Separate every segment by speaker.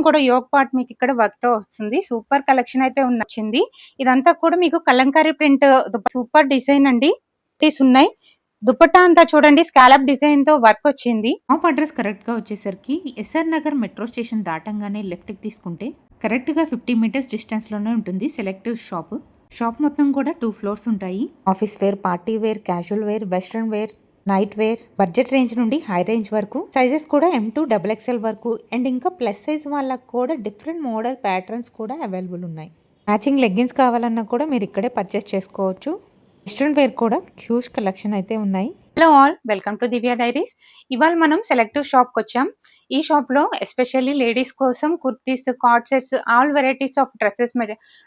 Speaker 1: కూడా yoke part మీకు ఇక్కడ వర్క్ తో వస్తుంది. సూపర్ కలెక్షన్ అయితే వచ్చింది. ఇదంతా కూడా మీకు కలంకారీ ప్రింట్ సూపర్ డిజైన్ అండి. ఉన్నాయి. దుపట్టా అంతా చూడండి స్కాలప్ డిజైన్ తో వర్క్ వచ్చింది.
Speaker 2: షాప్ అడ్రస్ కరెక్ట్ గా వచ్చేసరికి ఎస్ఆర్ నగర్ మెట్రో స్టేషన్ దాటంగానే లెఫ్ట్ కి తీసుకుంటే కరెక్ట్ గా 50 మీటర్స్ డిస్టెన్స్ లోనే ఉంటుంది సెలెక్టివ్ షాప్. షాప్ మొత్తం కూడా 2 ఫ్లోర్స్ ఉంటాయి. Office wear, party wear, casual wear, western wear, night wear, budget range నుండి హై రేంజ్ వరకు సైజెస్ కూడా M2 XXL వరకు అండ్ ఇంకా ప్లస్ సైజ్ వాళ్ళకు కూడా డిఫరెంట్ మోడల్ ప్యాటర్న్స్ కూడా అవైలబుల్ ఉన్నాయి. మ్యాచింగ్ లెగ్గిన్స్ కావాలన్నా కూడా మీరు ఇక్కడే పర్చేస్ చేసుకోవచ్చు. వెస్ట్రన్ వేర్ కూడా హ్యూజ్ కలెక్షన్ అయితే ఉన్నాయి.
Speaker 1: Hello all, welcome to Divya diaries. ఇవాళ మనం సెలెక్టివ్ షాప్ కి వచ్చాం. ఈ షాప్ లో ఎస్పెషల్లీ లేడీస్ కోసం kurtis, card sets, all varieties of dresses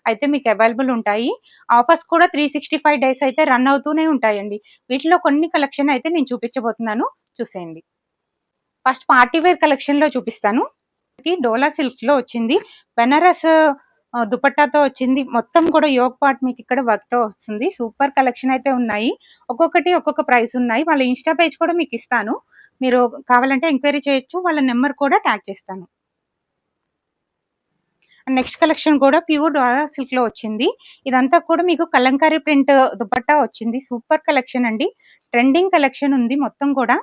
Speaker 1: అయితే మీకు అవైలబుల్ ఉంటాయి. ఆఫర్స్ కూడా 365 డేస్ అయితే రన్ అవుతూనే ఉంటాయండి. వీటిలో కొన్ని కలెక్షన్ అయితే నేను చూపించబోతున్నాను, చూసేయండి. ఫస్ట్ పార్టీ వేర్ కలెక్షన్ లో చూపిస్తాను. డోలా సిల్క్ లో వచ్చింది. బెనారస్ దుపట్టాతో వచ్చింది. మొత్తం కూడా యోగ్ పార్ట్ మీకు ఇక్కడ వర్క్ తో వస్తుంది. సూపర్ కలెక్షన్ అయితే ఉన్నాయి. ఒక్కొక్కటి ఒక్కొక్క ప్రైస్ ఉన్నాయి. వాళ్ళ ఇన్స్టా పేజ్ కూడా మీకు ఇస్తాను, మీరు కావాలంటే ఎంక్వైరీ చేయొచ్చు. వాళ్ళ నెంబర్ కూడా ట్యాగ్ చేస్తాను. నెక్స్ట్ కలెక్షన్ కూడా ప్యూర్ డోలా సిల్క్ లో వచ్చింది. ఇదంతా కూడా మీకు కలంకారీ ప్రింట్ దుపట్టా వచ్చింది. సూపర్ కలెక్షన్ అండి. ట్రెండింగ్ కలెక్షన్ ఉంది మొత్తం కూడా.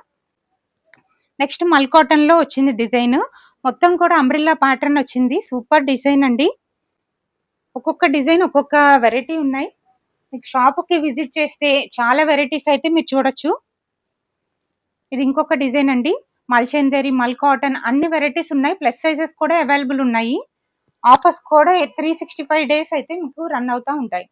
Speaker 1: నెక్స్ట్ మల్ కాటన్ లో వచ్చింది డిజైన్. మొత్తం కూడా అంబ్రిల్లా ప్యాటర్న్ వచ్చింది. సూపర్ డిజైన్ అండి. ఒక్కొక్క డిజైన్ ఒక్కొక్క వెరైటీ ఉన్నాయి. మీకు షాప్ కి విజిట్ చేస్తే చాలా వెరైటీస్ అయితే మీరు చూడొచ్చు. ఇది ఇంకొక డిజైన్ అండి. మల్ చందేరి, మల్ కాటన్ అన్ని వెరైటీస్ ఉన్నాయి. ప్లస్ సైజెస్ కూడా అవైలబుల్ ఉన్నాయి. ఆఫర్స్ కూడా 365 డేస్ అయితే మీకు రన్ అవుతా ఉంటాయి.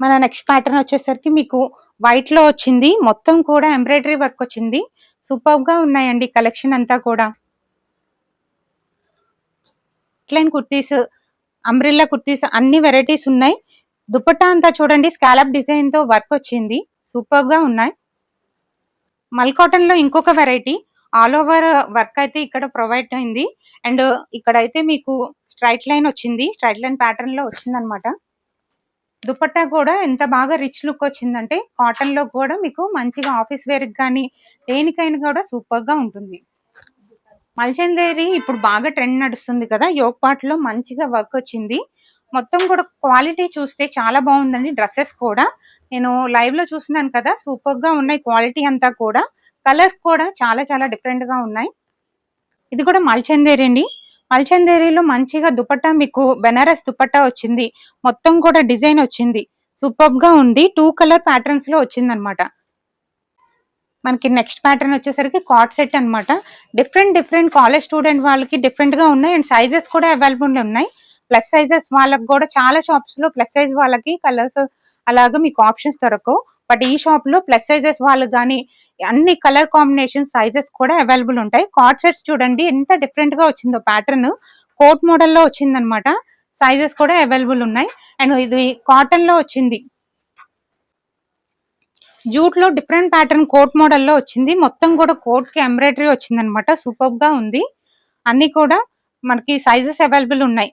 Speaker 1: మన నెక్స్ట్ ప్యాటర్న్ వచ్చేసరికి మీకు వైట్ లో వచ్చింది. మొత్తం కూడా ఎంబ్రాయిడరీ వర్క్ వచ్చింది. సూపర్ గా ఉన్నాయండి కలెక్షన్ అంతా కూడా. లైన్ కుర్తీస్, అంబ్రిల్లా కుర్తీస్ అన్ని వెరైటీస్ ఉన్నాయి. దుపట్టా అంతా చూడండి స్కాలప్ డిజైన్ తో వర్క్ వచ్చింది. సూపర్ గా ఉన్నాయి. మల్ కాటన్ లో ఇంకొక వెరైటీ ఆల్ ఓవర్ వర్క్ అయితే ఇక్కడ ప్రొవైడ్ అయింది. అండ్ ఇక్కడైతే మీకు స్ట్రైట్ లైన్ వచ్చింది. స్ట్రైట్ లైన్ ప్యాటర్న్ లో వచ్చింది అనమాట. దుపట్టా కూడా ఎంత బాగా రిచ్ లుక్ వచ్చిందంటే కాటన్ లో కూడా మీకు మంచిగా ఆఫీస్ వేర్ కానీ దేనికైనా కూడా సూపర్ గా ఉంటుంది. మల్చందేరి ఇప్పుడు బాగా ట్రెండ్ నడుస్తుంది కదా. యోగ్ పార్ట్ లో మంచిగా వర్క్ వచ్చింది. మొత్తం కూడా క్వాలిటీ చూస్తే చాలా బాగుందండి. డ్రెస్సెస్ కూడా నేను లైవ్ లో చూస్తున్నాను కదా, సూపర్ గా ఉన్నాయి. క్వాలిటీ అంతా కూడా కలర్స్ కూడా చాలా చాలా డిఫరెంట్ గా ఉన్నాయి. ఇది కూడా మల్చందేరి అండి. మల్చందేరిలో మంచిగా దుపట్టా మీకు బెనారస్ దుపట్టా వచ్చింది. మొత్తం కూడా డిజైన్ వచ్చింది. సూపర్ గా ఉంది. 2 కలర్ ప్యాటర్న్స్ లో వచ్చింది అనమాట. మనకి నెక్స్ట్ ప్యాటర్న్ వచ్చేసరికి కార్డ్ సెట్ అనమాట. డిఫరెంట్ కాలేజ్ స్టూడెంట్ వాళ్ళకి డిఫరెంట్ గా ఉన్నాయి. అండ్ సైజెస్ కూడా అవైలబుల్ ఉన్నాయి. ప్లస్ సైజెస్ వాళ్ళకి కూడా చాలా షాప్స్ లో ప్లస్ సైజ్ వాళ్ళకి కలర్స్ అలాగా మీకు ఆప్షన్స్ దొరకవు. బట్ ఈ షాప్ లో ప్లస్ సైజెస్ వాళ్ళకి కానీ అన్ని కలర్ కాంబినేషన్ సైజెస్ కూడా అవైలబుల్ ఉంటాయి. కార్డ్ సెట్స్ చూడండి ఎంత డిఫరెంట్ గా వచ్చిందో. ప్యాటర్న్ కోట్ మోడల్ లో వచ్చింది అనమాట. సైజెస్ కూడా అవైలబుల్ ఉన్నాయి. అండ్ ఇది కాటన్ లో వచ్చింది. జూట్ లో డిఫరెంట్ ప్యాటర్న్ కోట్ మోడల్ లో వచ్చింది. మొత్తం కూడా కోట్ కి ఎంబ్రాయిడరీ వచ్చింది అనమాట. సూపర్ గా ఉంది. అన్ని కూడా మనకి సైజెస్ అవైలబుల్ ఉన్నాయి.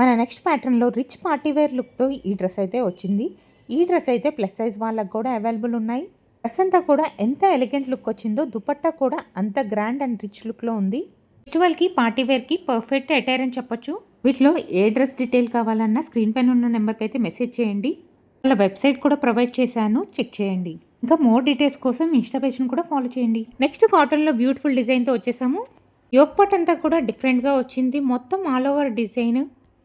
Speaker 2: మన నెక్స్ట్ ప్యాటర్న్ లో రిచ్ పార్టీ వేర్ లుక్ తో ఈ డ్రెస్ అయితే వచ్చింది. ఈ డ్రెస్ అయితే ప్లస్ సైజ్ వాళ్ళకి కూడా అవైలబుల్ ఉన్నాయి. డ్రెస్ అంతా కూడా ఎంత ఎలిగెంట్ లుక్ వచ్చిందో, దుపట్టా కూడా అంత గ్రాండ్ అండ్ రిచ్ లుక్ లో ఉంది. ఫెస్టివల్ కి, పార్టీ వేర్ కి పర్ఫెక్ట్ అటైర్ అని చెప్పొచ్చు. వీటిలో ఏ డ్రెస్ డీటెయిల్ కావాలన్నా స్క్రీన్ పైన ఉన్న నెంబర్కి అయితే మెసేజ్ చేయండి. వాళ్ళ వెబ్సైట్ కూడా ప్రొవైడ్ చేశాను, చెక్ చేయండి. ఇంకా మోర్ డీటెయిల్స్ కోసం ఇన్స్టా పేజ్ని కూడా ఫాలో చేయండి. నెక్స్ట్ కాటన్లో బ్యూటిఫుల్ డిజైన్తో వచ్చేసాము. యోగ్ పార్ట్ అంతా కూడా డిఫరెంట్గా వచ్చింది. మొత్తం ఆల్ ఓవర్ డిజైన్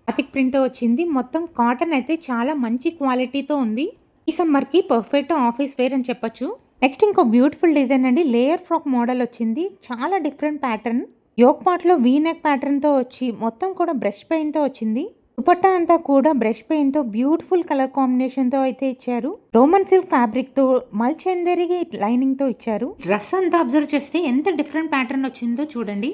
Speaker 2: బాతిక్ ప్రింట్తో వచ్చింది. మొత్తం కాటన్ అయితే చాలా మంచి క్వాలిటీతో ఉంది. ఈ సమ్మర్కి పర్ఫెక్ట్ ఆఫీస్ వేర్ అని చెప్పొచ్చు. నెక్స్ట్ ఇంకో బ్యూటిఫుల్ డిజైన్ అండి. లేయర్ ఫ్రాక్ మోడల్ వచ్చింది. చాలా డిఫరెంట్ ప్యాటర్న్. యోగ్ పార్ట్లో వీ నెక్ ప్యాటర్న్తో వచ్చి మొత్తం కూడా బ్రష్ పెయింట్తో వచ్చింది. దుపట్టా అంతా కూడా బ్రష్ పెయింట్ తో బ్యూటిఫుల్ కలర్ కాంబినేషన్ తో అయితే ఇచ్చారు. రోమన్ సిల్క్ ఫ్యాబ్రిక్ తో మల్చందేరి లైనింగ్ తో ఇచ్చారు. డ్రెస్ అంతా అబ్జర్వ్ చేస్తే ఎంత డిఫరెంట్ ప్యాటర్న్ వచ్చిందో చూడండి.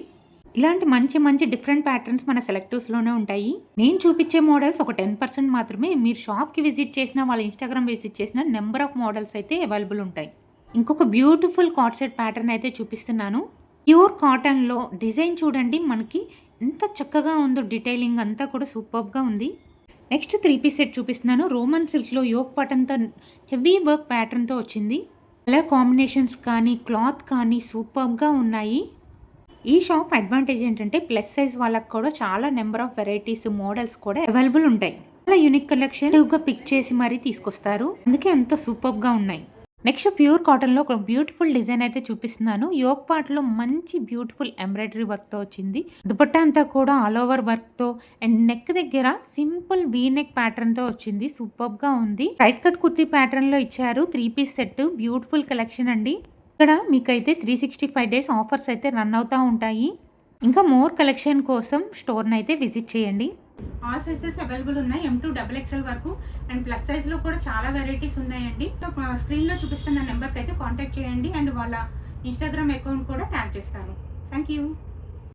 Speaker 2: ఇలాంటి మంచి మంచి డిఫరెంట్ ప్యాటర్న్స్ మన సెలెక్టివ్స్ లోనే ఉంటాయి. నేను చూపించే మోడల్స్ ఒక 10% మాత్రమే. మీరు షాప్ కి విజిట్ చేసిన, వాళ్ళ ఇన్స్టాగ్రామ్ విజిట్ చేసిన నెంబర్ ఆఫ్ మోడల్స్ అయితే అవైలబుల్ ఉంటాయి. ఇంకొక బ్యూటిఫుల్ కార్డ్ సెట్ ప్యాటర్న్ అయితే చూపిస్తున్నాను. ప్యూర్ కాటన్ లో డిజైన్ చూడండి, మనకి ఎంత చక్కగా ఉందో. డీటెయిలింగ్ అంతా కూడా సూపర్గా ఉంది. నెక్స్ట్ 3 పీస్ సెట్ చూపిస్తున్నాను. రోమన్ సిల్క్లో యోగ్ పార్ట్ అంతా హెవీ వర్క్ ప్యాటర్న్తో వచ్చింది. కలర్ కాంబినేషన్స్ కానీ క్లాత్ కానీ సూపర్గా ఉన్నాయి. ఈ షాప్ అడ్వాంటేజ్ ఏంటంటే ప్లస్ సైజ్ వాళ్ళకి కూడా చాలా నెంబర్ ఆఫ్ వెరైటీస్ మోడల్స్ కూడా అవైలబుల్ ఉంటాయి. చాలా యూనిక్ కలెక్షన్ పిక్ చేసి మరీ తీసుకొస్తారు, అందుకే అంత సూపర్గా ఉన్నాయి. నెక్స్ట్ ప్యూర్ కాటన్లో ఒక బ్యూటిఫుల్ డిజైన్ అయితే చూపిస్తున్నాను. యోక్ పార్ట్లో మంచి బ్యూటిఫుల్ ఎంబ్రాయిడరీ వర్క్తో వచ్చింది. దుపట్టా అంతా కూడా ఆల్ ఓవర్ వర్క్తో అండ్ నెక్ దగ్గర సింపుల్ వీ నెక్ ప్యాటర్న్తో వచ్చింది. సూపర్గా ఉంది. రైట్ కట్ కుర్తీ ప్యాటర్న్లో ఇచ్చారు. 3 పీస్ సెట్, బ్యూటిఫుల్ కలెక్షన్ అండి. ఇక్కడ మీకైతే 365 డేస్ ఆఫర్స్ అయితే రన్ అవుతూ ఉంటాయి. ఇంకా మోర్ కలెక్షన్ కోసం స్టోర్ని అయితే విజిట్ చేయండి.
Speaker 1: ఆల్ సైజెస్ అవైలబుల్ ఉన్నాయి, M2 XXL వరకు. అండ్ ప్లస్ సైజ్లో కూడా చాలా వెరైటీస్ ఉన్నాయండి. సో స్క్రీన్లో చూపిస్తున్న నెంబర్కి అయితే కాంటాక్ట్ చేయండి అండ్ వాళ్ళ ఇన్స్టాగ్రామ్ అకౌంట్ కూడా ట్యాగ్ చేస్తాను. Thank you.